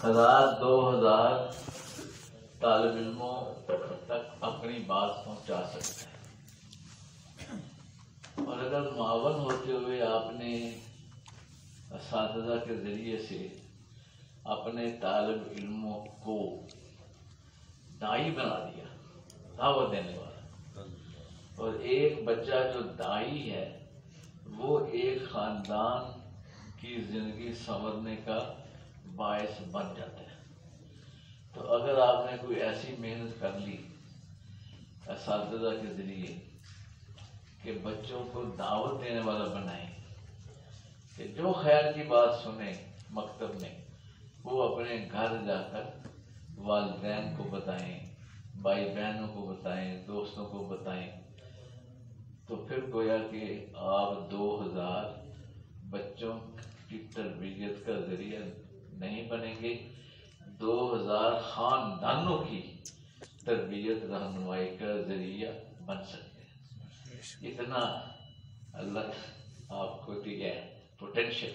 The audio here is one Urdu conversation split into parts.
1000 2000 طالب علموں تک اپنی بات پہنچا سکتے ہیں، اور اگر معاون ہوتے ہوئے آپ نے اساتذہ کے ذریعے سے اپنے طالب علموں کو داعی بنا دیا، دعوت دینے والا، اور ایک بچہ جو داعی ہے وہ ایک خاندان کی زندگی سنورنے کا باعث بن جاتا ہے. تو اگر آپ نے کوئی ایسی محنت کر لی اساتذہ کے ذریعے کہ بچوں کو دعوت دینے والا بنائیں، کہ جو خیر کی بات سنیں مکتب میں وہ اپنے گھر جا کر والدین کو بتائیں، بھائی بہنوں کو بتائیں، دوستوں کو بتائیں، تو پھر گویا کہ آپ 2000 بچوں کی تربیت کا ذریعہ نہیں بنیں گے، 2000 خاندانوں کی تربیت رہنمائی کا ذریعہ بن سکتے ہیں. اتنا اللہ آپ کو دیا ہے پوٹینشیل،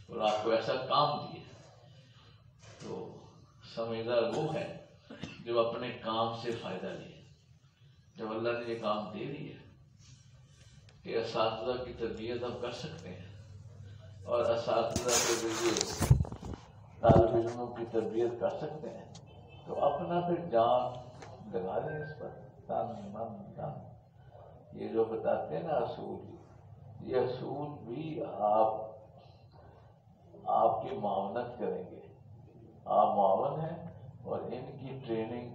اور آپ کو ایسا کام دیا. تو سمجھدار وہ ہے جو اپنے کام سے فائدہ لے. جب اللہ نے یہ کام دے دیا کہ اساتذہ کی تربیت ہم کر سکتے ہیں، اور اساتذہ کے ذریعے طالب علموں کی تربیت کر سکتے ہیں، تو اپنا پھر جان لگا دیں اس پر، تن من دھن. یہ جو بتاتے ہیں نا اصول، یہ اصول بھی آپ کی معاونت کریں گے. آپ معاون ہیں، اور ان کی ٹریننگ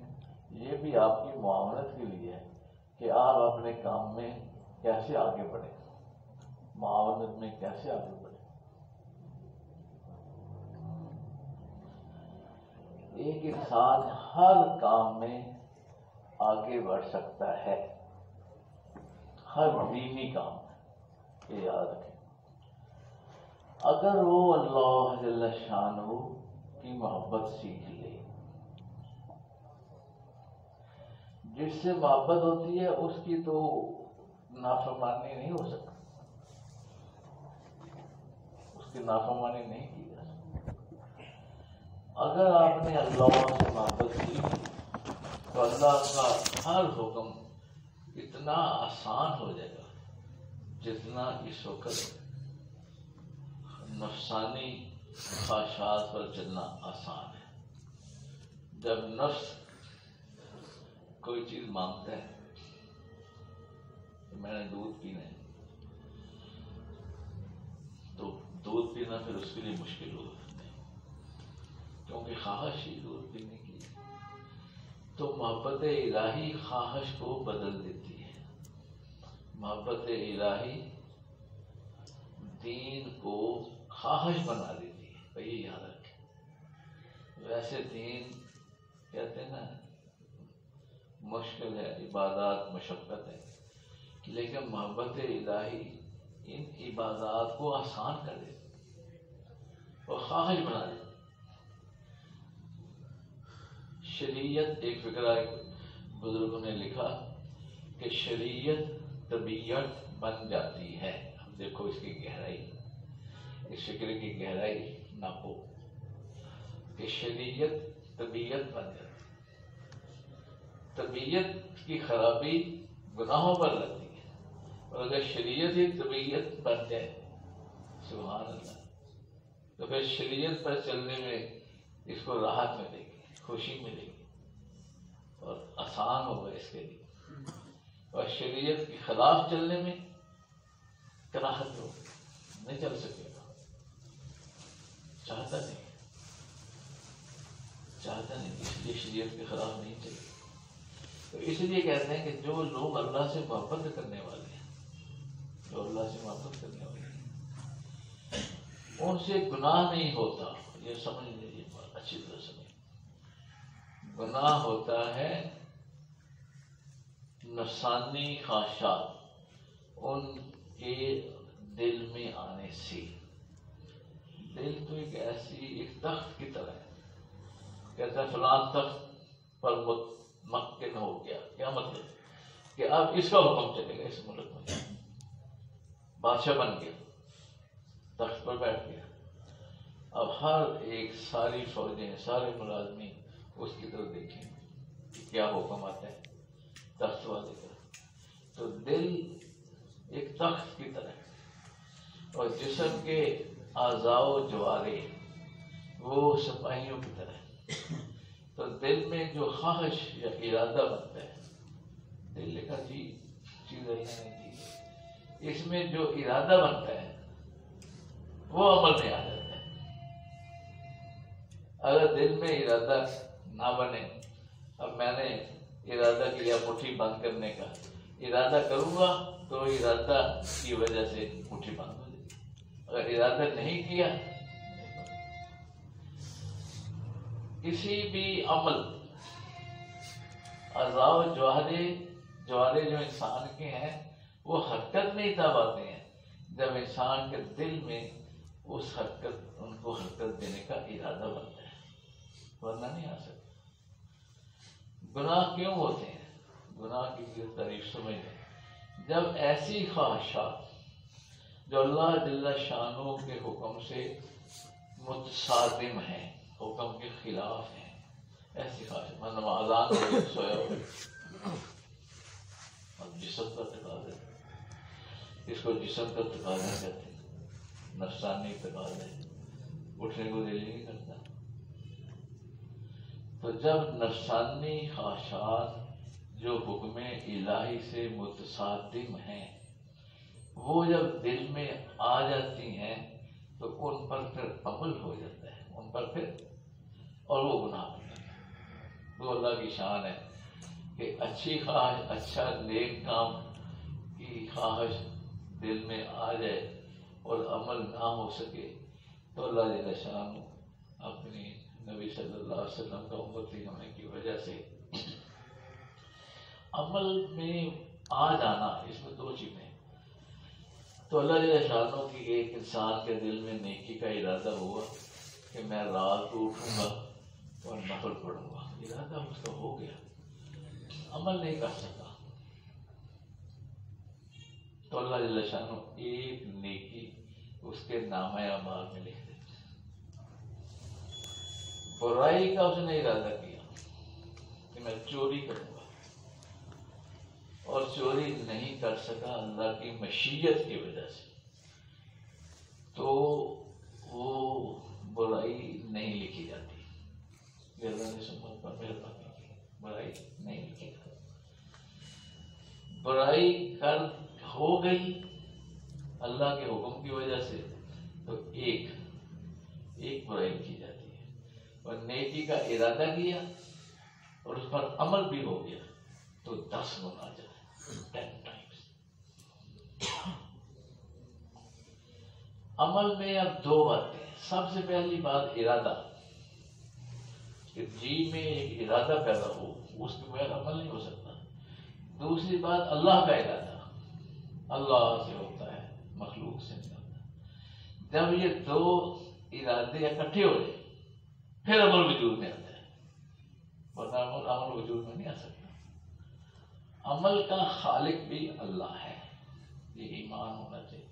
یہ بھی آپ کی معاونت کے لیے ہے کہ آپ اپنے کام میں کیسے آگے بڑھیں، معاونت میں کیسے آگے بڑھیں. ایک انسان ہر کام میں آگے بڑھ سکتا ہے، ہر دینی کام میں. یہ یاد رکھیں، اگر وہ اللہ جل شانہ کی محبت سیکھ لے. جس سے محبت ہوتی ہے اس کی تو نافرمانی نہیں ہو سکتی، اس کی نافرمانی نہیں کی جا سکتی. اگر آپ نے اللہ سے محبت کی تو اللہ کا ہر حکم اتنا آسان ہو جائے گا جتنا اس وقت نفسانی خواہشات پر چلنا آسان ہے. جب نفس کوئی چیز مانگتا ہے کہ میں نے دودھ پینا ہے، تو دودھ پینا پھر اس کے لیے مشکل ہو جاتا ہے، کیونکہ خواہش ہی دودھ پینے کی. تو محبت الہی خواہش کو بدل دیتی ہے. محبت الہی دین کو خواہش بنا دیتی ہے. بھئی یاد رکھیں، ویسے دین کہتے ہیں نا مشکل ہے، عبادات مشقت ہے، لیکن محبت الہی ان عبادات کو آسان کر دیتی اور خواہش بنا دیتی. شریعت، ایک فقرہ بزرگوں نے لکھا کہ شریعت طبیعت بن جاتی ہے. اب دیکھو اس کی گہرائی، اس فکر کی گہرائی ناپو کہ شریعت طبیعت بن جاتی ہے. طبیعت کی خرابی گناہوں پر لگتی ہے، اور اگر شریعت ہی طبیعت بن جائے، سبحان اللہ، تو پھر شریعت پر چلنے میں اس کو راحت ملے گی، خوشی ملے گی، اور آسان ہوگا اس کے لیے. اور شریعت کے خلاف چلنے میں کراہت ہوگی، نہیں چل سکے گا، چاہتا نہیں، اس لیے شریعت کے خلاف نہیں چلے. تو اس لیے کہتے ہیں کہ جو لوگ اللہ سے محبت کرنے والے ہیں، جو اللہ سے محبت کرنے والے ہیں، ان سے گناہ نہیں ہوتا. یہ سمجھ لیجیے، بات اچھی طرح سمجھ. گناہ ہوتا ہے نفسانی خواہشات ان کے دل میں آنے سے. دل تو ایک ایک تخت کی طرح ہے. کہتا ہے فلاں تخت پر متمکن ہو گیا. کیا مطلب؟ کہ اب اس کا حکم چلے گا، اس ملک میں بادشاہ بن گیا. تخت پر بیٹھ گیا. اب ہر ایک ساری فوجیں سارے ملازمین اس کی طرف دیکھیں کہ کیا حکم آتا ہے تخت والے کا. تو دل ایک تخت کی طرح ہے اور جسم کے اعضاء و جوارے وہ سپاہیوں کی طرح ہے. تو دل میں جو خواہش یا ارادہ بنتا ہے، دل کا جی چیز نہیں دی، اس میں جو ارادہ بنتا ہے وہ عمل میں آ جاتا ہے. اگر دل میں ارادہ نہ بنے، اب میں نے ارادہ کیا مٹھی بند کرنے کا، ارادہ کروں گا تو ارادہ کی وجہ سے مٹھی بند ہو جائے گی. اگر ارادہ نہیں کیا، کسی بھی عمل اعضاء و جوارے جو انسان کے ہیں وہ حرکت میں ہی تب آتے ہیں جب انسان کے دل میں اس حرکت ان کو حرکت دینے کا ارادہ بنتا ہے، ورنہ نہیں آ سکتا. گناہ کیوں ہوتے ہیں؟ گناہ کی تعریف سمجھ لیں. جب ایسی خواہشات جو اللہ جل شانہ کے حکم سے متصادم ہیں، حکم کے خلاف ہیں، ایسی خواہش مطلب اذان ہو گئی سویا ہو گئی، اب جسم کا تقاضا ہے، اس کو جسم کا تقاضا کہتے ہیں، نفسانی تقاضا ہے، اٹھنے کو دل نہیں کرتا. تو جب نفسانی خواہشات جو حکم الہی سے متصادم ہیں وہ جب دل میں آ جاتی ہیں تو ان پر پھر عمل ہو جاتا ہے، ان پر پھر، اور وہ گناہ بن جاتا ہے. وہ اللہ کی شان ہے کہ اچھی خواہش، اچھا نیک کام کی خواہش دل میں آ جائے اور عمل نہ ہو سکے تو اللہ جل شانہ اپنی نبی صلی اللہ علیہ وسلم کا امتی ہونے کی وجہ سے عمل میں آ جانا، اس میں دو چیزیں. تو اللہ جل شانہ کی ایک انسان کے دل میں نیکی کا ارادہ ہوا کہ میں رات کو اٹھوں گا اور نفل پڑھوں گا، ارادہ اس کا ہو گیا، عمل نہیں کر سکا. تو اللہ جل شانہ ایک نیکی اس کے نامہ اعمال میں لکھ دیتے. برائی کا اس نے ارادہ کیا کہ میں چوری کروں گا اور چوری نہیں کر سکا اللہ کی مشیت کی وجہ سے، تو وہ برائی نہیں لکھی جاتی. یہ اللہ نے سنت پر مہربانی کی، برائی نہیں لکھی جاتی. برائی کر ہو گئی اللہ کے حکم کی وجہ سے تو ایک برائی کی جاتی ہے، اور نیکی کا ارادہ کیا اور اس پر عمل بھی ہو گیا تو 10 گنا جائے، 10 times. عمل میں اب دو باتیں. سب سے پہلی بات ارادہ، کہ جی میں ایک ارادہ پیدا ہو، اس کے بغیر عمل نہیں ہو سکتا. دوسری بات اللہ کا ارادہ، اللہ سے ہوتا ہے، مخلوق سے نہیں ہوتا. جب یہ دو ارادے اکٹھے ہو جائیں پھر عمل وجود میں آتا ہے، ورنہ عمل وجود میں نہیں آ سکتا. عمل کا خالق بھی اللہ ہے، یہ ایمان ہونا چاہیے.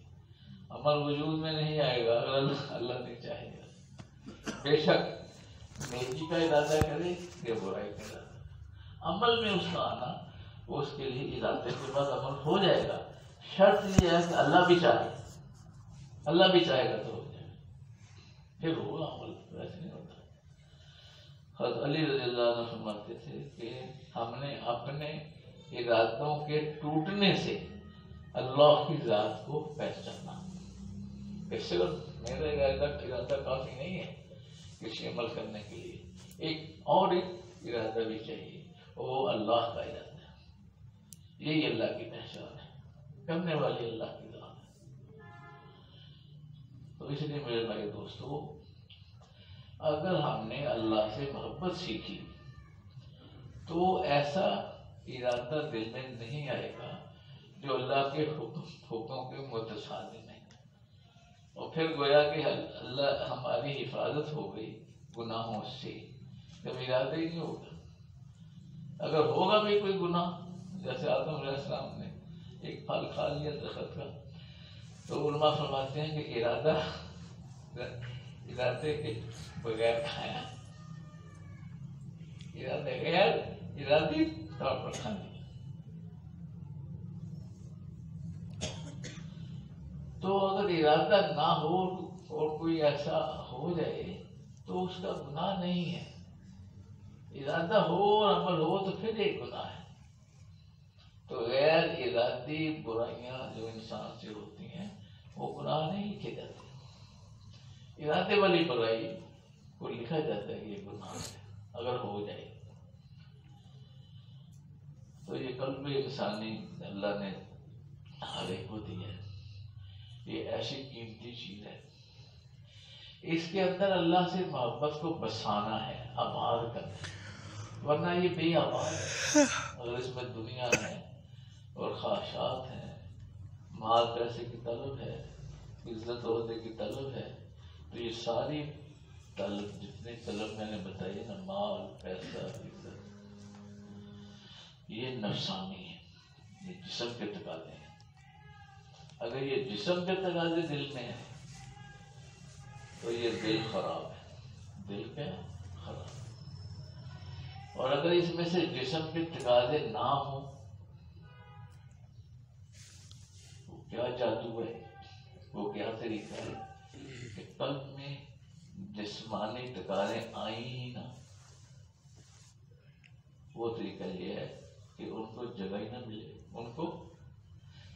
عمل وجود میں نہیں آئے گا اگر اللہ نہیں چاہے گا. بے شک نیکی کا ارادہ کرے یا برائی کا ارادہ، عمل میں اس کا آنا وہ اس کے لیے ارادے کے بعد عمل ہو جائے گا. شرط یہ ہے کہ اللہ بھی چاہے، اللہ بھی چاہے گا تو ہو جائے گا، پھر وہ عمل ویسے نہیں ہوتا. حضرت علی رضی اللہ عنہ فرماتے تھے کہ ہم نے اپنے ارادوں کے ٹوٹنے سے اللہ کی ذات کو پہچانا. کہ صرف میرا ارادہ کافی نہیں ہے کسی عمل کرنے کے لیے، ایک ارادہ بھی چاہیے، وہ اللہ کا ارادہ ہے. یہی اللہ کی پہچان ہے، کرنے والی اللہ کی ذات ہے. تو اس لیے میرے بھائی دوستو، اگر ہم نے اللہ سے محبت سیکھی تو ایسا ارادہ دل میں نہیں آئے گا جو اللہ کے حکم کے متصادم ہے. اور پھر گویا کہ اللہ ہماری حفاظت ہو گئی گناہوں سے جب ارادہ ہی نہیں ہوگا. اگر ہوگا بھی کوئی گناہ، جیسے آدم علیہ السلام نے ایک پھل کھا لیا درخت کا تو علماء فرماتے ہیں کہ ارادے کے بغیر کھایا، ارادی طور پر کھانے. تو اگر ارادہ نہ ہو اور کوئی ایسا ہو جائے تو اس کا گناہ نہیں ہے. ارادہ ہو اور عمل ہو تو پھر ایک گناہ ہے. تو غیر ارادی برائیاں جو انسان سے ہوتی ہیں وہ گناہ نہیں لکھے جاتے. ارادے والی برائی کو لکھا جاتا ہے کہ یہ گناہ ہے اگر ہو جائے. تو یہ قلب انسانی اللہ نے ہر ایک کو دیا ہے. یہ ایسی قیمتی چیز ہے، اس کے اندر اللہ سے محبت کو بسانا ہے، آباد کرنا ہے. ورنہ یہ بے آباد ہے. اگر اس میں دنیا ہے اور خواہشات ہیں، مال پیسے کی طلب ہے، عزت عہدے کی طلب ہے، تو یہ ساری طلب، جتنے طلب میں نے بتائی نا، مال پیسہ عزت، یہ نفسانی ہے، یہ جسم کے تقاضے ہیں. اگر یہ جسم کے تقاضے دل میں ہیں تو یہ دل خراب ہے. دل کیا خراب. اور اگر اس میں سے جسم کے تقاضے نہ ہوں، وہ کیا جادو ہے، وہ کیا طریقہ ہے کہ قلب میں جسمانی تقاضے آئیں ہی نہ. وہ طریقہ یہ ہے کہ ان کو جگہ ہی نہ ملے. ان کو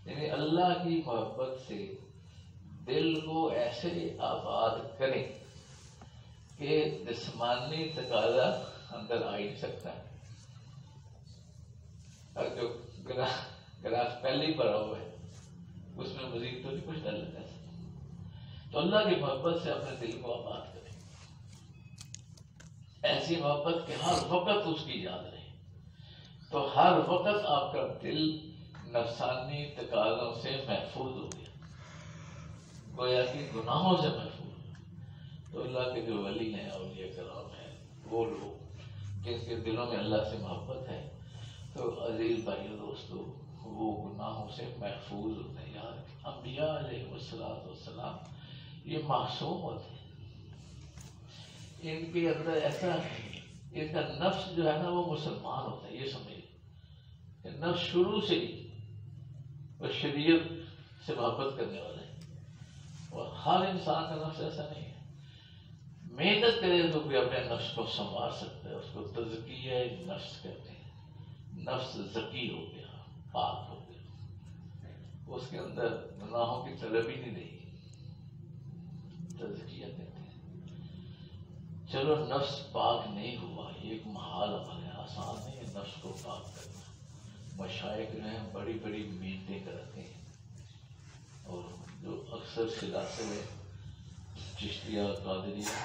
یعنی اللہ کی محبت سے دل کو ایسے آباد کریں کہ جسمانی تقاضا اندر آ ہی نہیں سکتا. اور جو گلاس پہلے ہی بھرا ہوا ہے اس میں مزید تو نہیں کچھ ڈالنا چاہتا. تو اللہ کی محبت سے اپنے دل کو آباد کریں، ایسی محبت کہ ہر وقت اس کی یاد رہے. تو ہر وقت آپ کا دل نفسانی تقاضوں سے محفوظ ہو گیا، گویا کہ گناہوں سے محفوظ. تو اللہ کے جو ولی ہیں، اولیاء کرام ہیں، وہ لوگ جن کے دلوں میں اللہ سے محبت ہے، تو عزیز بھائیو دوستو، وہ گناہوں سے محفوظ ہوتے ہیں. یار انبیاء علیہ والسلام یہ معصوم ہوتے ہیں. ان کے اندر ایسا ہے، ان کا نفس جو ہے نا وہ مسلمان ہوتا ہے. یہ سمجھے کہ نفس شروع سے ہی وہ شریعت سے محبت کرنے والا ہے. اور ہر انسان کا نفس ایسا نہیں ہے. محنت کرے تو کوئی اپنے نفس کو سنوار سکتا ہے. اس کو تزکیہ نفس کہتے ہیں. نفس ذکی ہو گیا، پاک ہو گیا، اس کے اندر گناہوں کی طلب ہی نہیں رہی. تزکیہ کہتے ہیں. چلو نفس پاک نہیں ہوا، یہ ایک محال عمل ہے، آسان نہیں ہے نفس کو پاک کرنا. مشائخ جو ہیں بڑی بڑی محنتیں کرتے ہیں، اور جو اکثر سلسلے چشتیہ قادریہ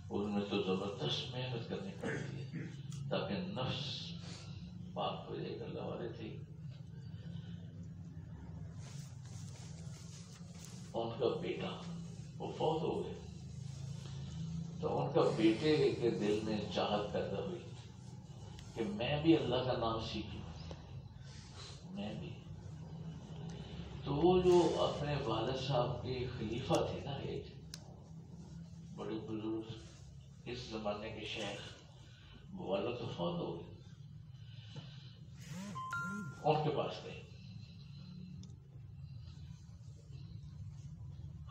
ان میں تو زبردست محنت کرنی پڑتی ہے تاکہ نفس پاک ہو جائے. اللہ والے تھے، ان کا بیٹا وہ فوت ہو گئے، تو ان کا بیٹے کے دل میں چاہت پیدا ہوئی کہ میں بھی اللہ کا نام سیکھ لوں. میں بھی. تو وہ جو اپنے والد صاحب کے خلیفہ تھے نا، ایک بڑے بزرگ اس زمانے کے شیخ، وہ والد تو فوت ہو گئے. ان کے پاس گئے.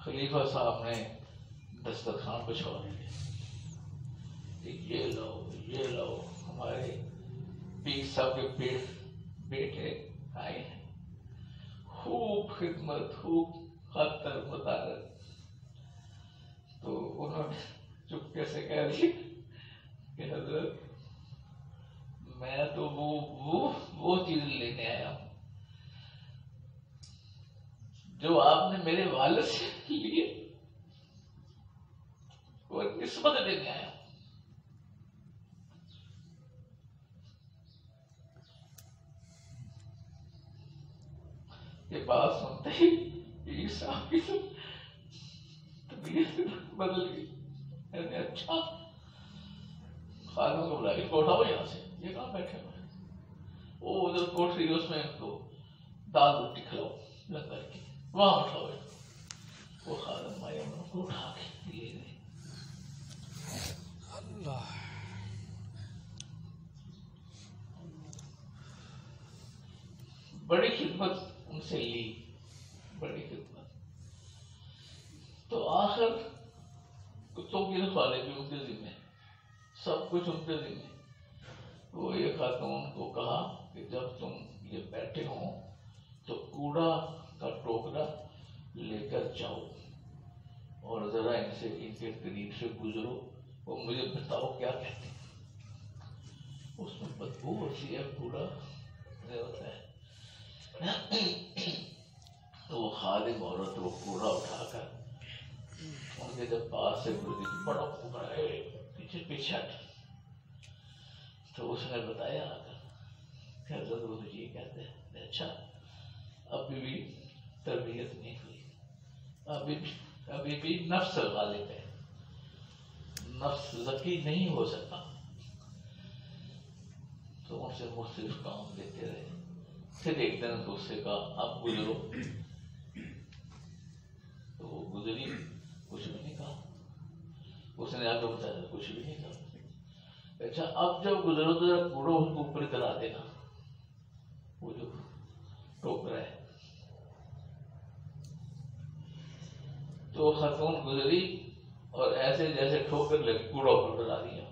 خلیفہ صاحب نے دسترخوان بچھوا دیا کہ یہ لو ہمارے پیر صاحب کے بیٹے آئے ہیں. خوب خدمت، خوب خطر مدارت. تو انہوں نے چپکے سے کہہ دیا کہ حضرت میں تو وہ چیز لینے آیا ہوں جو آپ نے میرے والد سے لیے، وہ نسبت لینے آیا ہوں. یہ بات سنتے ہی عیسیٰ کی طبیعت بدل گئی. یعنی اچھا، خادم کو بلایا کہ اٹھاؤ یہاں سے، یہ کہاں بیٹھے ہوئے ہیں. وہ ادھر کوٹری اس میں ان کو دال روٹی کھلاؤ لنگر کی، وہاں اٹھاؤ. اٹھا کے لے گئے. اللہ بڑی خدمت ان سے لی، بڑی خدمت. تو آخر کتوں کی رکھوالے بھی ان کے ذمہ، سب کچھ ان کے ذمہ. وہ یہ خاتون کو کہا کہ جب تم یہ بیٹھے ہوں تو کوڑا کا ٹوکرا لے کر جاؤ اور ذرا ان سے ان کے قریب سے گزرو، وہ مجھے بتاؤ کیا کہتے ہیں. اس میں بدبو ہوتی ہے، کوڑا ہوتا ہے. تو وہ خادم عورت وہ کوڑا اٹھا کر ان کے جب پاس سے گزری، بڑا کوڑا ہے، پیچھے پیچھے ہٹ. تو اس نے بتایا آ کر کہ حضرت وہ تو یہ کہتے ہیں. اچھا ابھی بھی تربیت نہیں ہوئی، ابھی بھی نفس غالب ہے، نفس ذکی نہیں ہو سکتا. تو ان سے مختلف کام دیتے رہے. پھر ایک دن تو اس سے کہا اب گزرو. تو وہ گزری، کچھ بھی نہیں کہا. اس نے آگے بتایا کچھ بھی نہیں کہا. اچھا اب جب گزرو تو ذرا کوڑا اس کو اوپر کرا دینا، وہ جو ٹوکرا ہے. تو خاتون گزری اور ایسے جیسے ٹھوکر لگی کوڑا اوپر کرا دیا.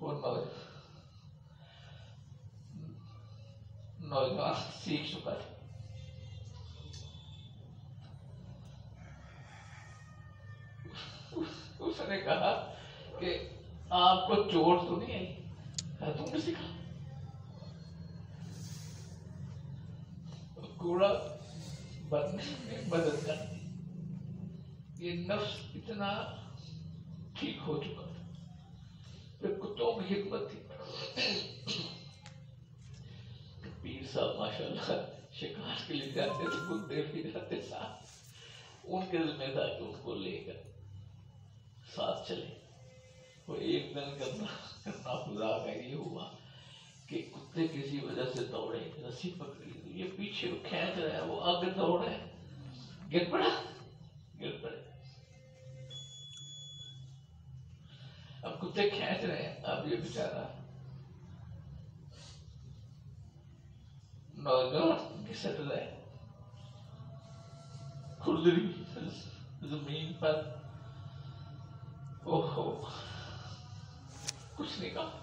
وہ نوجوان سیکھ چکا تھا. اس نے کہا کہ آپ کو چوٹ تو نہیں آئی؟ تم نے سیکھا کوڑا بننے میں مدد کرتی. یہ نفس اتنا ٹھیک ہو چکا تھا. پھر کتوں کی خدمت تھی. پیر صاحب ماشاء اللہ شکار کے لیے جاتے تھے، کتے بھی جاتے ساتھ. ان کے ذمہ تھا کہ ان کو لے کر ساتھ چلے. وہ ایک دن کرنا خدا کا یہ ہوا کہ کتے کسی وجہ سے دوڑے، رسی پکڑی، یہ پیچھے کھینچ رہا ہے، وہ آگے دوڑ رہے، گر پڑا، گر پڑے. اب کتے کھینچ رہے ہیں، اب یہ بیچارہ نوجوان گھسٹ رہے، کھردری زمین پر. اوہو کچھ نہیں کہا.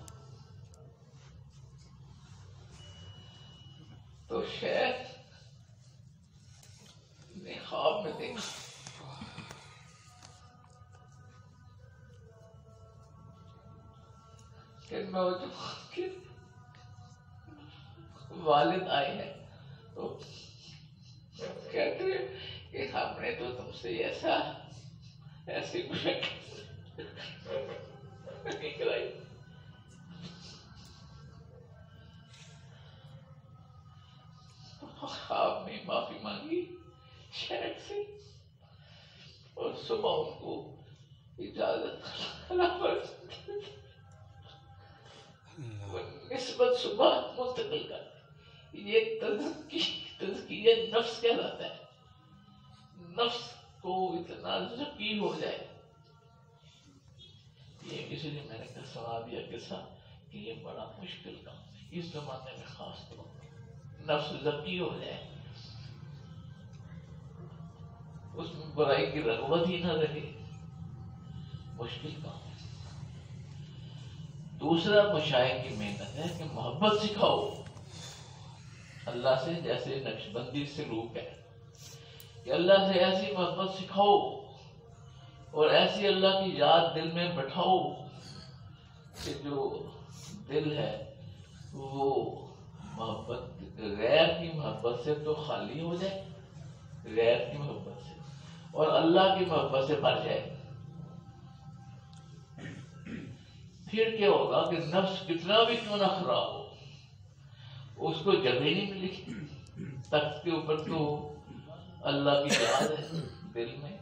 تو شیخ نے خواب میں دیکھا کہ نوجوان کے والد آئے ہیں. تو کہتے ہیں کہ ہم نے تو تم سے ایسی نکلائی. خواب میں معافی مانگی شیخ سے اور صبح ان کو اجازت نسبت صبح منتقل کر. یہ تزکیہ نفس کہلاتا ہے. نفس کو اتنا ذکی ہو جائے. یہ کسی نے میں نے سنا دیا قصہ کہ یہ بڑا مشکل کام ہے اس زمانے میں، خاص طور پر نفس ذکی ہو جائے، اس میں برائی کی رغبت ہی نہ رہے، مشکل کام ہے. دوسرا مشائخ کی محنت ہے کہ محبت سکھاؤ اللہ سے، جیسے نقشبندی سلوک ہے کہ اللہ سے ایسی محبت سکھاؤ اور ایسی اللہ کی یاد دل میں بٹھاؤ کہ جو دل ہے وہ محبت، غیر کی محبت سے تو خالی ہو جائے، غیر کی محبت سے، اور اللہ کی محبت سے بھر جائے. پھر کیا ہوگا کہ نفس کتنا بھی کیوں نہ خراب ہو، اس کو جگہ نہیں ملے. تخت کے اوپر تو اللہ کی یاد ہے دل میں،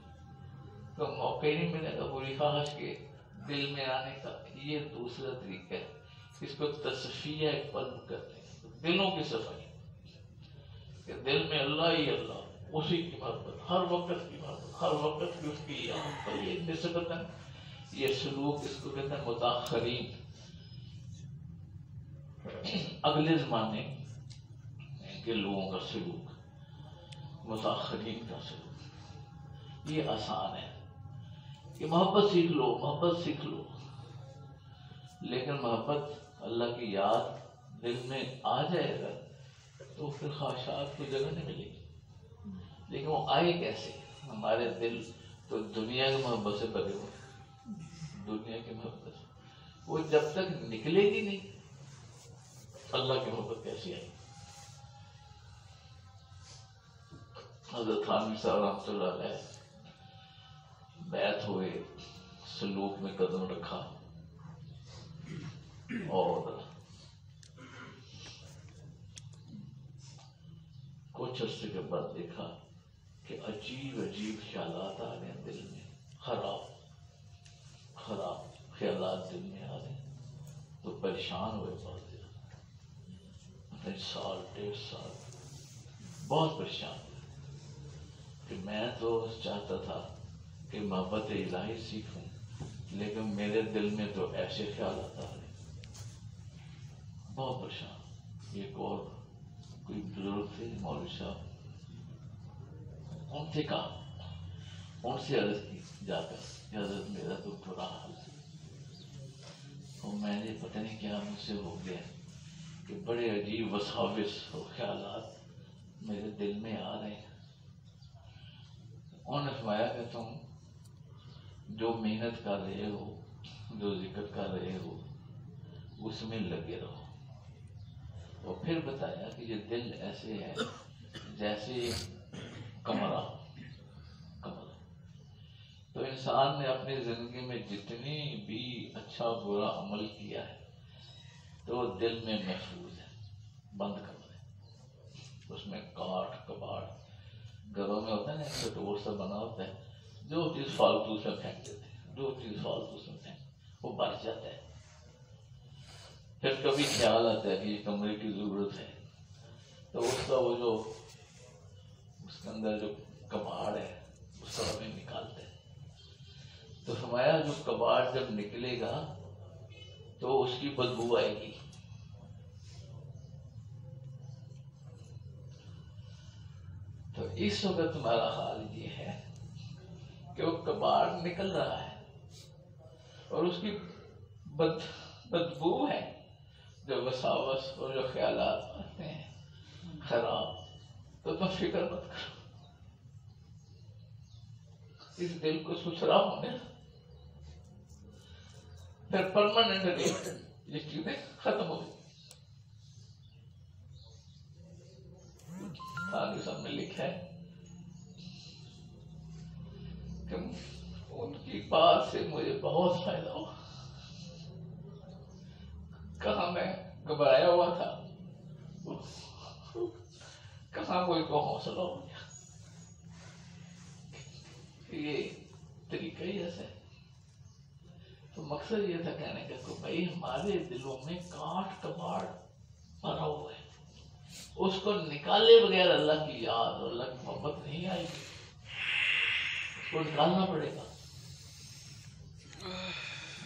تو موقع ہی نہیں ملے گا بری خواہش کے دل میں آنے کا. یہ دوسرا طریقہ ہے، اس کو تصفیہ قلب کہتے ہیں، دلوں کی صفائی، کہ دل میں اللہ ہی اللہ اسی کی محبت، ہر وقت کی محبت، ہر وقت کی اس کی یاد پر یہ نسبتاً یہ سلوک اس کو کہتے ہیں متاخرین، اگلے زمانے کے لوگوں کا سلوک، متاخرین کا سلوک یہ آسان ہے کہ محبت سیکھ لو، محبت سیکھ لو، لیکن محبت اللہ کی یاد دل میں آ جائے گا تو پھر خواہشات کو جگہ نہیں ملے گی۔ لیکن وہ آئے کیسے؟ ہمارے دل تو دنیا کی محبت سے بھرے ہوئے، دنیا کی محبت سے، وہ جب تک نکلے گی نہیں اللہ کی محبت کیسی آئے گی؟ حضرت تھانوی صاحب رحمۃ اللہ علیہ بیعت ہوئے، سلوک میں قدم رکھا اور کچھ عرصے کے بعد دیکھا کہ عجیب عجیب خیالات آ گئے دل میں، خراب خیالات دل میں آ گئے، تو پریشان ہوئے بہت زیادہ، سال 1.5 سال بہت پریشان ہوئے کہ میں تو چاہتا تھا کہ محبت الہی سیکھوں، لیکن میرے دل میں تو ایسے خیالات آ رہے، بہت پریشان۔ ایک اور کوئی بزرگ تھے مولوی صاحب، ان سے کہا، ان سے عرض کی جا کر کہ حضرت میرا تو برا حال ہے، اور میں نے پتہ نہیں کیا مجھ سے ہو گیا کہ بڑے عجیب وساوس اور خیالات میرے دل میں آ رہے ہیں۔ انہوں نے فرمایا کہ تم جو محنت کر رہے ہو، جو ذکر کر رہے ہو، اس میں لگے رہو، اور پھر بتایا کہ یہ دل ایسے ہے جیسے کمرہ، تو انسان نے اپنی زندگی میں جتنی بھی اچھا برا عمل کیا ہے تو دل میں محفوظ ہے، بند کمرے، اس میں کاٹ کباڑ، گھروں میں ہوتا ہے نا کٹور سا بنا ہوتا ہے، جو چیز فالتو سے پھینک دیتے ہیں، جو چیز فالتو سے پھینک وہ بڑھ جاتا ہے، پھر کبھی خیال آتا ہے کہ یہ کمرے کی ضرورت ہے تو اس کا وہ جو اس کے اندر جو کباڑ ہے اس کو ہمیں نکالتے ہیں، تو فرمایا جو کباڑ جب نکلے گا تو اس کی بدبو آئے گی، تو اس وقت تمہارا حال یہ ہے کہ وہ کباڑ نکل رہا ہے اور اس کی بدبو ہے، جو وساوس اور جو خیالات آتے ہیں خراب، تو تم فکر مت کرو، اس دل کو ستھرا ہونے پھر پرماننٹلی یہ چیزیں ختم ہو گئی۔ آگے سب نے لکھا ہے کہ ان کی بات سے مجھے بہت فائدہ ہوا، کہاں میں گھبرایا ہوا تھا، کہاں کوئی کو حوصلہ ہو گیا، یہ طریقہ ہی ایسا ہے۔ تو مقصد یہ تھا کہنے کا کہ بھائی ہمارے دلوں میں کاٹ کباڑ بھرا ہوا ہے، اس کو نکالے بغیر اللہ کی یاد اور اللہ کی محبت نہیں آئے گی، اس کو نکالنا پڑے گا۔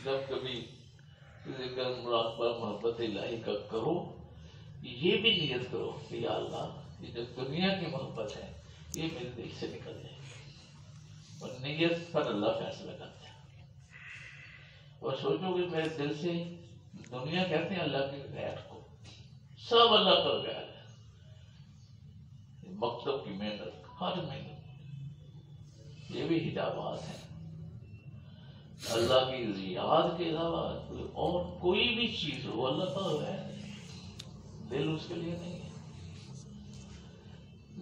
جب کبھی کسی کا مراقبہ محبت الہی کا کرو، یہ بھی نیت کرو کہ یا اللہ یہ جو دنیا کی محبت ہے یہ میرے دل سے نکل جائے گی، اور نیت پر اللہ فیصلہ کرتا ہے، اور سوچو کہ میرے دل سے، دنیا کہتے ہیں اللہ کے غیر کو، سب اللہ کا غیر ہے، مکتب کی محنت، ہر محنت، یہ بھی حجابات ہیں، اللہ کی یاد کے علاوہ اور کوئی بھی چیز ہو اللہ کا غیر ہے، دل اس کے لیے نہیں ہے،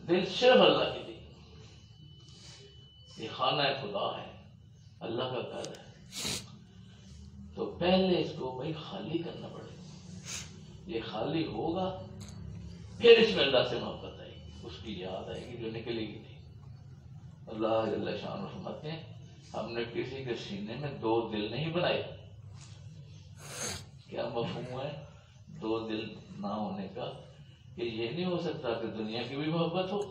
دل صرف اللہ کے لیے، یہ خانہ خدا ہے، اللہ کا گھر ہے، تو پہلے اس کو بھائی خالی کرنا پڑے گا، یہ خالی ہوگا پھر اس میں اللہ سے محبت آئے گی، اس کی یاد آئے گی جو نکلے گی نہیں۔ اللہ جل شانہ فرماتے ہیں ہم نے کسی کے سینے میں 2 دل نہیں بنائے، کیا مفہوم ہے 2 دل نہ ہونے کا؟ کہ یہ نہیں ہو سکتا کہ دنیا کی بھی محبت ہو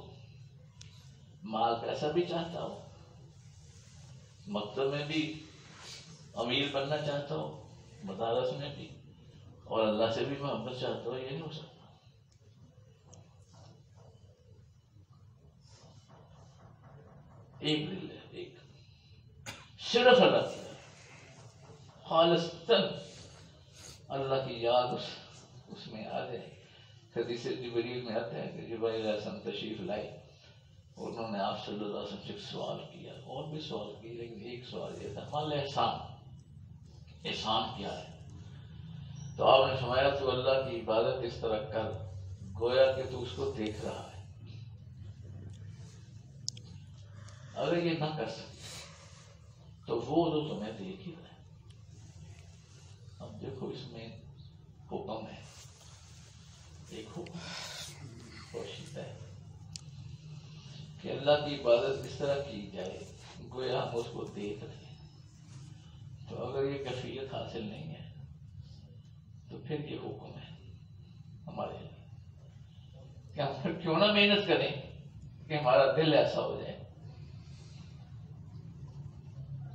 مال پیسہ بھی چاہتا ہو، مکتب میں بھی امیر بننا چاہتا ہو، مدارس میں بھی، اور اللہ سے بھی محبت چاہتا ہو، یہ نہیں ہو سکتا۔ ایک دل ہے، ایک صرف اللہ کی خالصتاً اللہ کی یاد اس میں آ جائے۔ حدیث جبریل میں آتا ہے کہ جبرائیل علیہ السلام تشریف لائے، انہوں نے آپ صلی اللہ علیہ وسلم سے ایک سوال کیا، اور بھی سوال کیے، لیکن ایک سوال یہ تھا، مال احسان کیا ہے؟ تو آپ نے فرمایا تو اللہ کی عبادت اس طرح کر گویا کہ تو اس کو دیکھ رہا ہے۔ اگر یہ نہ کر سکے تو وہ تو تمہیں دیکھ ہی رہا ہے۔ اب دیکھو اس میں حکم ہے، ایک حکم پوشیدہ ہے کہ اللہ کی عبادت اس طرح کی جائے گویا ہم اس کو دیکھ رہے ہیں۔ تو اگر یہ کیفیت حاصل نہیں ہے تو پھر یہ حکم ہے ہمارے لیے کہ ہم پھر کیوں نہ محنت کریں کہ ہمارا دل ایسا ہو جائے۔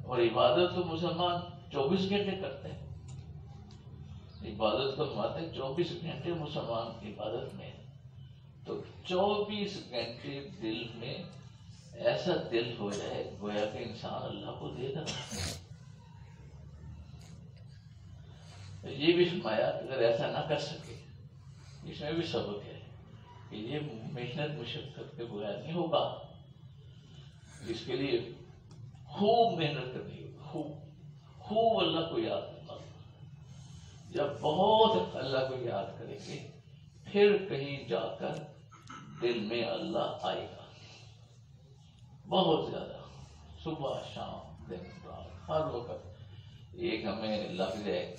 اور عبادت تو مسلمان 24 گھنٹے کرتے ہیں، عبادت کو فرماتے ہیں 24 گھنٹے مسلمان عبادت میں، تو 24 گھنٹے دل میں ایسا دل ہو جائے گویا کہ انسان اللہ کو دیکھ رہا ہے۔ یہ بھی فرمایا کہ اگر ایسا نہ کر سکے، اس میں بھی سبق ہے کہ یہ محنت مشقت کے بغیر نہیں ہوگا، اس کے لیے خوب محنت کرنی ہوگی، خوب اللہ کو یاد کرنا ہوگا۔ جب بہت اللہ کو یاد کریں گے پھر کہیں جا کر دل میں اللہ آئے گا، بہت زیادہ، صبح شام دن رات ہر وقت ایک ہمیں لگ جائے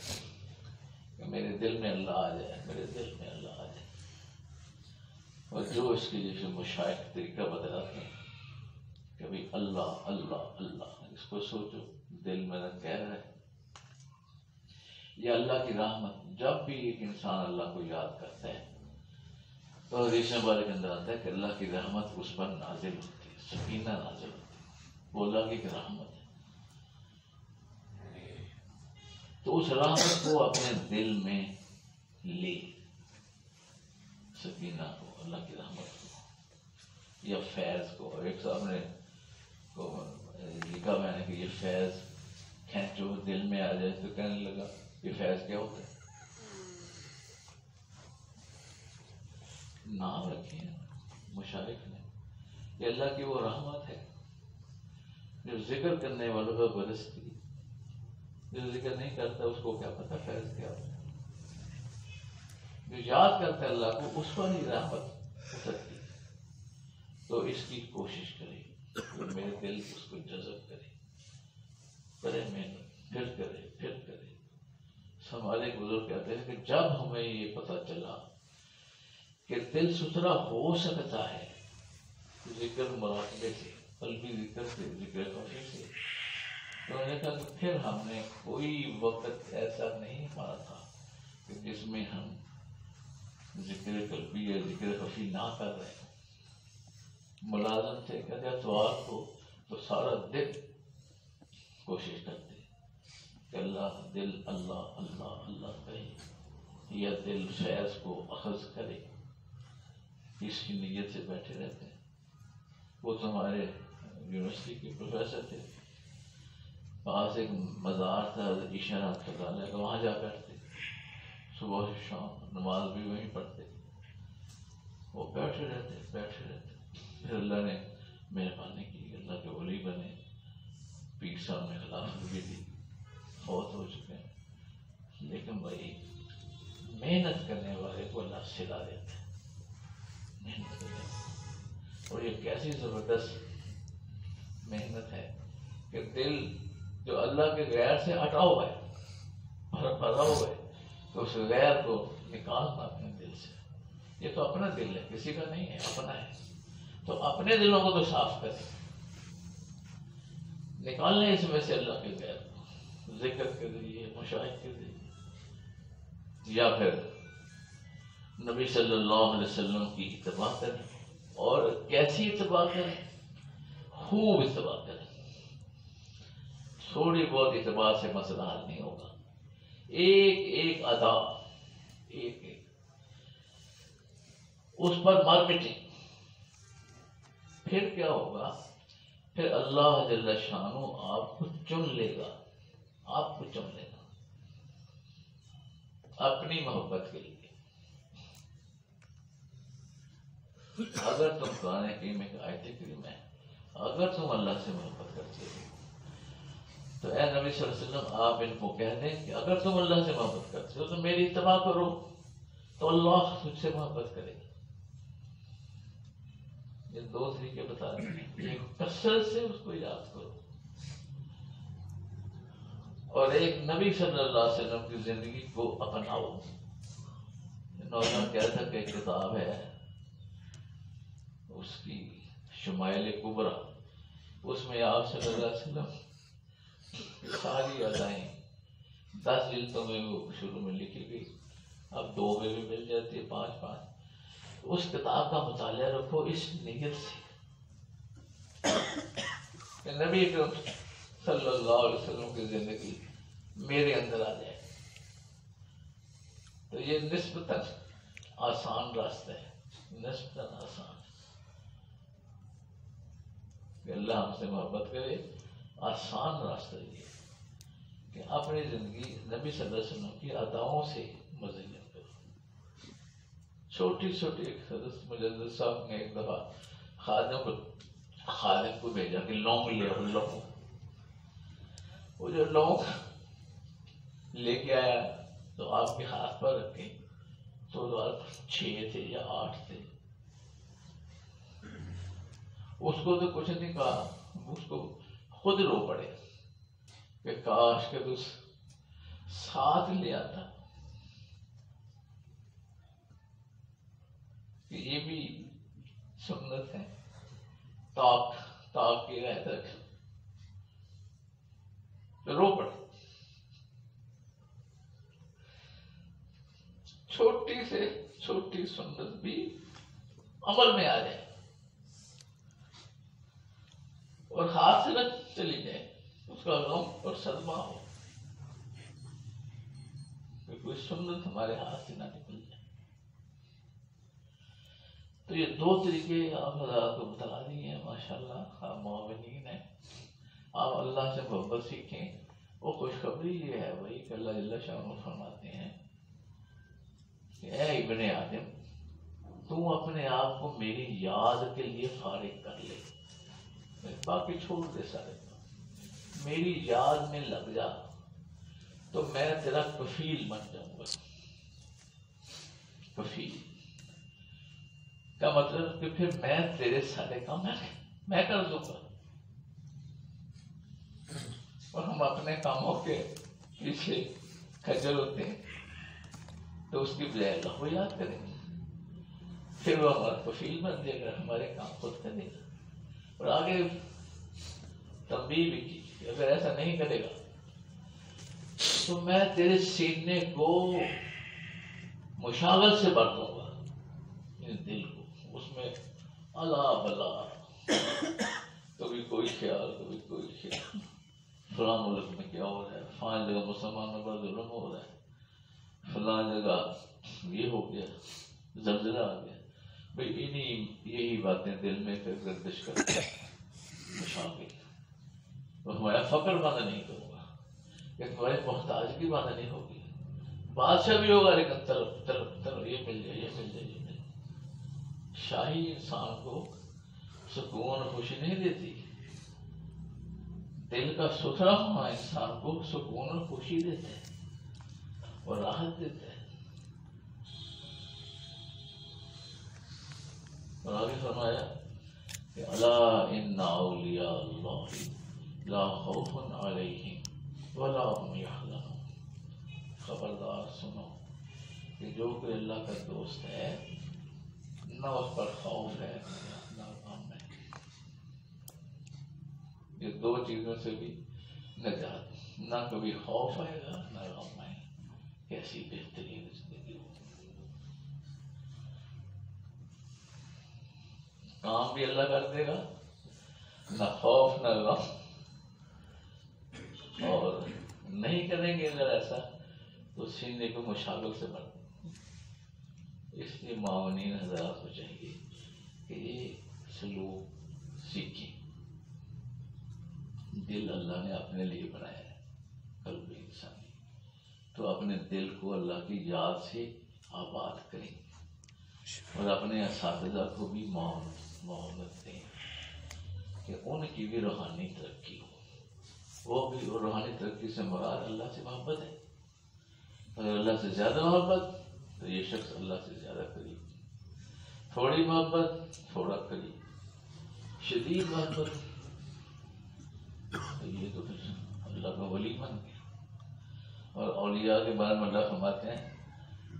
کہ میرے دل میں اللہ آ جائے، میرے دل میں اللہ آ جائے۔ اور جو اس کے جیسے مشائخ طریقہ بتلاتے ہیں کبھی اللہ اللہ اللہ، اس کو سوچو دل میں کہہ رہا ہے۔ یہ اللہ کی رحمت، جب بھی ایک انسان اللہ کو یاد کرتا ہے تو حدیث مبارک کے اندر آتا ہے کہ اللہ کی رحمت اس پر نازل ہوتی ہے، سکینہ نازل ہوتی ہے، وہ اللہ کی ایک رحمت ہے۔ تو اس رحمت کو اپنے دل میں لے، سکینہ کو، اللہ کی رحمت کو یا فیض کو۔ ایک صاحب نے لکھا میں نے کہ یہ فیض کھینچو دل میں آ جائے، تو کہنے لگا یہ فیض کیا ہوتا ہے؟ نام رکھے ہیں مشائخ نے، یہ اللہ کی وہ رحمت ہے جو ذکر کرنے والوں کا برستی، جو ذکر نہیں کرتا اس کو کیا پتا فیض کیا ہوتا ہے۔ جو یاد کرتا ہے اللہ کو اس پر ہی رحمت اترتی ہے۔ تو اس کی کوشش کرے کہ میرے دل اس کو جذب کرے، کرے محنت، پھر کرے پھر کرے۔ ہمارے بزرگ کہتے ہیں کہ جب ہمیں یہ پتہ چلا کہ دل ستھرا ہو سکتا ہے ذکر مراقبے سے، قلبی ذکر سے، ذکر خفی سے، تو میں نے کہا کہ پھر ہم نے کوئی وقت ایسا نہیں پایا تھا کہ جس میں ہم ذکر قلبی یا ذکر خفی نہ کر رہے ہیں۔ ملازم تھے، کہتے اتوار کو تو سارا دن کوشش کرتے کہ اللہ دل اللہ اللہ اللہ کہے یا دل فیض کو اخذ کرے، اس کی نیت سے بیٹھے رہتے ہیں۔ وہ تو ہمارے یونیورسٹی کے پروفیسر تھے، پاس ایک مزار تھا اشارات خزانہ کا، وہاں جا بیٹھتے، صبح سے شام نماز بھی وہیں پڑھتے، وہ بیٹھے رہتے بیٹھے رہتے۔ پھر اللہ نے مہربانی کی، اللہ کے ولی بنے، پیر صاحب نے خلافت بھی دی، فوت ہو چکے ہیں، لیکن بھائی محنت کرنے والے کو اللہ صلا دیتا ہے، محنت کرنے، اور یہ کیسی زبردست محنت ہے کہ دل جو اللہ کے غیر سے ہٹا ہوا ہے، بھرا ہوا ہے، تو اس غیر کو نکالنا اپنے دل سے۔ یہ تو اپنا دل ہے، کسی کا نہیں ہے، اپنا ہے، تو اپنے دلوں کو تو صاف کریں، نکالنے اس میں سے اللہ کے غیر کو، ذکر کے ذریعے، مشاہد کے ذریعے، یا پھر نبی صلی اللہ علیہ وسلم کی اتباع کریں۔ اور کیسی اتباع کریں؟ خوب اتباع کریں. تھوڑی بہت اتباع سے مسئلہ حل نہیں ہوگا. ایک ایک ادا، ایک ایک اس پر مر مٹیں. پھر کیا ہوگا؟ پھر اللہ جل شانہ آپ کو چن لے گا، آپ کو چن لے گا اپنی محبت کے لیے. اگر تم قرآن حکیم میں آیت کریم ہے، اگر تم اللہ سے محبت کرتے ہو تو اے نبی صلی اللہ علیہ وسلم آپ ان کو کہہ دیں کہ اگر تم اللہ سے محبت کرتے ہو تو میری اتباع کرو تو اللہ تجھ سے محبت کرے گا. یہ دو طریقے بتا رہے ہیں، ایک کثرت سے اس کو یاد کرو، اور ایک نبی صلی اللہ علیہ وسلم کی زندگی کو اپناؤ. نوجوان کہتا کہ ایک کتاب ہے اس کی شمائل کبریٰ، اس میں آپ صلی اللہ علیہ وسلم کی ساری ادائیں 10 جلدوں میں وہ شروع میں لکھی گئی، اب 2 میں بھی مل جاتی ہے، 5. اس کتاب کا مطالعہ رکھو اس نیت سے کہ نبی اکرم صلی اللہ علیہ وسلم کی زندگی میرے اندر آ جائے. تو یہ نسبتاً آسان راستہ ہے، نسبتاً آسان کہ اللہ ہم سے محبت کرے. آسان راستہ یہ کہ اپنی زندگی نبی صلی اللہ علیہ وسلم کی اداؤں سے مزین کرو. چھوٹی چھوٹی ایک حضرت مجدد صاحب نے ایک دفعہ خادم کو بھیجا کہ لونگ لے آؤ. لونگ، وہ جو لونگ لے کے آیا تو آپ کے ہاتھ پر رکھے تو 6 تھے یا 8 تھے. اس کو تو کچھ نہیں کہا، اس کو خود رو پڑے کہ کاش کہ تو ساتھ لے آتا. کہ یہ بھی سنت ہے، تاک کے رہ تک رو پڑے. چھوٹی سے چھوٹی سنت بھی عمل میں آ جائے اور ہاتھ سے نہ چلی جائے، اس کا غم اور صدمہ ہو کہ کوئی سنت ہمارے ہاتھ سے نہ نکل جائے. تو یہ 2 طریقے آپ حضرات کو بتا دی ہیں. ماشاءاللہ آپ معاونین ہیں، آپ اللہ سے محبت سیکھیں. وہ خوشخبری یہ ہے بھائی کہ اللہ جل شانہ فرماتے ہیں کہ اے ابن آدم، تم اپنے آپ کو میری یاد کے لیے فارغ کر لے، باقی چھوڑ دے سارے، میری یاد میں لگ جا تو میں تیرا کفیل بن جاؤں گا. کفیل کا مطلب کہ پھر میں تیرے سارے کام میں کر دوں گا. اور ہم اپنے کاموں کے پیچھے کھجل ہوتے ہیں تو اس کی بجائے اللہ کو یاد کریں گے، پھر وہ ہمارا کفیل بن جائے گا، ہمارے کام خود کرے گا. اور آگے تنبیہ بھی کی کہ اگر ایسا نہیں کرے گا تو میں تیرے سینے کو مشاغل سے بھر دوں گا، دل کو اس میں اللہ بلا، کبھی کوئی خیال کبھی کوئی خیال، فلاں ملک میں کیا ہو رہا ہے، فلاں جگہ مسلمانوں پر ظلم ہو رہا ہے، فلاں جگہ یہ ہو گیا، زلزلہ آ گیا. بھئی یہی باتیں دل میں پھر گردش کرتے مشاغل. اور ہمارا فقر بندہ نہیں کروں گا کہ تمہارے محتاجگی بندہ نہیں ہوگی. بادشاہ بھی ہوگا لیکن طلب طلب طلب، یہ مل جائے یہ مل جائے یہ مل جائے. شاہی انسان کو سکون اور خوشی نہیں دیتی، دل کا ستھرا ہونا انسان کو سکون اور خوشی دیتا ہے اور راحت دیتا ہے. اور آگے فرمایا کہ الا ان اولیاء اللہ لا خوف علیہم ولا هم یحزنون. خبردار سنو کہ جو کوئی اللہ کا دوست ہے نہ اس پر خوف ہے نہ غم ہے. یہ 2 چیزوں سے بھی نجات، نہ کبھی خوف آئے گا نہ غم آئے گا. کیسی بہترین زندگی ہو. کام بھی اللہ کر دے گا، نہ خوف نہ غم، اور نہیں کریں گے اگر ایسا تو سینے کو مشاغل سے بڑھ۔ اس لیے معاونین حضرات کو چاہیے کہ یہ سلوک سیکھیں۔ دل اللہ نے اپنے لیے بنایا ہے، قلب انسانی، تو اپنے دل کو اللہ کی یاد سے آباد کریں اور اپنے اساتذہ کو بھی معاونت دیں کہ ان کی بھی روحانی ترقی ہو۔ وہ بھی روحانی ترقی سے مراد اللہ سے محبت ہے، اگر اللہ سے زیادہ محبت تو یہ شخص اللہ سے زیادہ قریب، تھوڑی محبت تھوڑا قریب، شدید محبت تو یہ تو پھر اللہ کا ولی بن گیا۔ اور اولیاء کے بارے میں اللہ فرماتے ہیں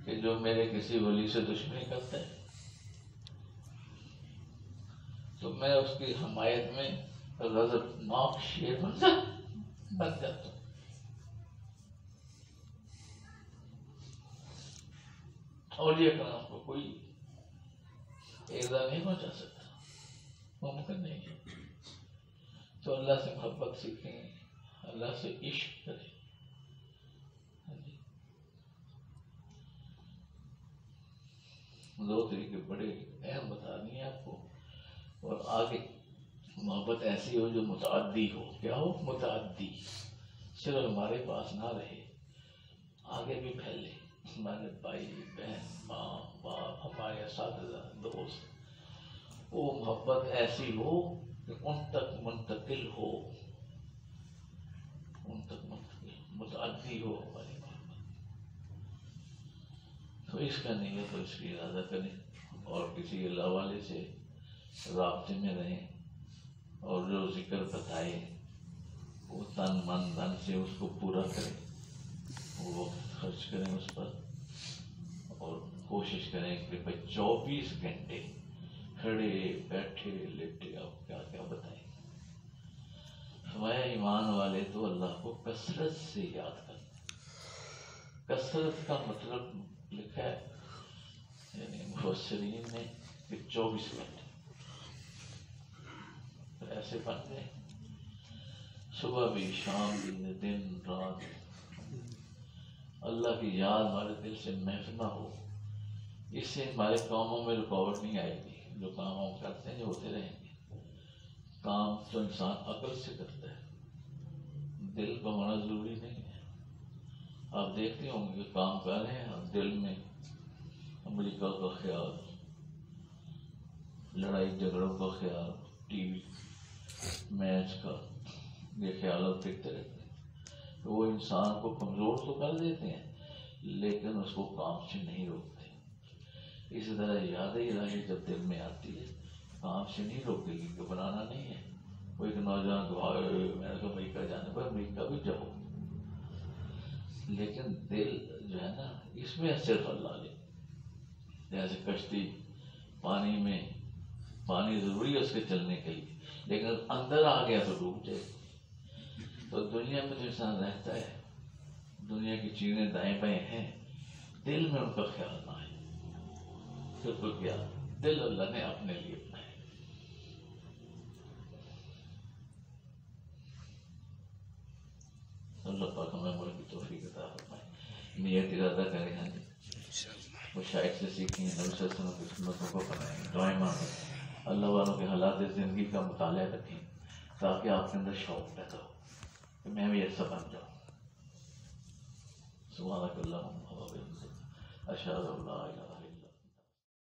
کہ جو میرے کسی ولی سے دشمنی کرتا ہے تو میں اس کی حمایت میں غضبناک شیر بن جاتا ہوں۔ اولیاء کرام کو کوئی ایذا نہیں پہنچا سکتا، ممکن نہیں ہے۔ تو اللہ سے محبت سیکھیں، اللہ سے عشق کریں۔ دو طریقے بڑے اہم بتا دیے آپ کو، اور آگے محبت ایسی ہو جو متعدی ہو۔ کیا ہو؟ متعدی، صرف ہمارے پاس نہ رہے، آگے بھی پھیلے۔ ہمارے بھائی بہن، ماں باپ، ہمارے اساتذہ، دوست، وہ محبت ایسی ہو کہ ان تک منتقل ہو، ان تک منتقل، متعدی ہو ہماری محبت۔ تو اس کا نیت تو اس کی ارادہ کریں اور کسی اللہ والے سے رابطے میں رہیں، اور جو ذکر بتائے وہ تن من دھن سے اس کو پورا کریں، وہ وقت خرچ کریں اس پر، اور کوشش کریں کہ 24 گھنٹے کھڑے بیٹھے لیٹے آپ کیا کیا بتائیں۔ فرمایا ایمان والے تو اللہ کو کثرت سے یاد کرتے ہیں۔ کثرت کا مطلب لکھا ہے یعنی مفسرین نے کہ 24 گھنٹے ایسے بن گئے، صبح بھی شام بھی دن رات اللہ کی یاد ہمارے دل سے محو نہ ہو، اس سے ہمارے کاموں میں رکاوٹ نہیں آئے گی۔ جو کام ہم کرتے ہیں جو ہوتے رہیں گے، کام تو انسان عقل سے کرتا ہے، دل کو ہونا ضروری نہیں ہے۔ آپ دیکھتے ہوں گے کام کر رہے ہیں اور دل میں امریکہ کا خیال، لڑائی جھگڑوں کا خیال، ٹی وی میچ کا، یہ خیالات دیکھتے رہتے ہیں، تو وہ انسان کو کمزور تو کر دیتے ہیں لیکن اس کو کام سے نہیں روکتے۔ اسی طرح یاد الہی جب دل میں آتی ہے کام سے نہیں روکے گی، کہ بنانا نہیں ہے۔ وہ ایک نوجوان کو میں نے کہا امریکہ جانے پر، امریکہ بھی جاؤ، لیکن دل جو ہے نا اس میں صرف اللہ لے۔ جیسے کشتی پانی میں، پانی ضروری ہے اس کے چلنے کے لیے، لیکن اندر آ گیا تو ڈوب جائے۔ تو دنیا میں جو انسان رہتا ہے، دنیا کی چیزیں دائیں بائیں ہیں، دل میں ان کا خیال نہ آئے، بالکل کیا دل اللہ نے اپنے لیے بنایا۔ اللہ پاک ہمیں عمل کی توفیق عطا فرمائے۔ نیت ارادہ کریں، ہاں جی، وہ شاید سے سیکھیں، نبی صلی اللہ علیہ وسلم کی سنتوں کو بنائیں، دعائیں مانگیں، اللہ والوں کے حالات زندگی کا مطالعہ رکھیں تاکہ آپ کے اندر شوق پیدا ہو کہ میں بھی ایسا بن جاؤں۔ سبحانک اللہم و بحمدک، اشہد ان لا الہ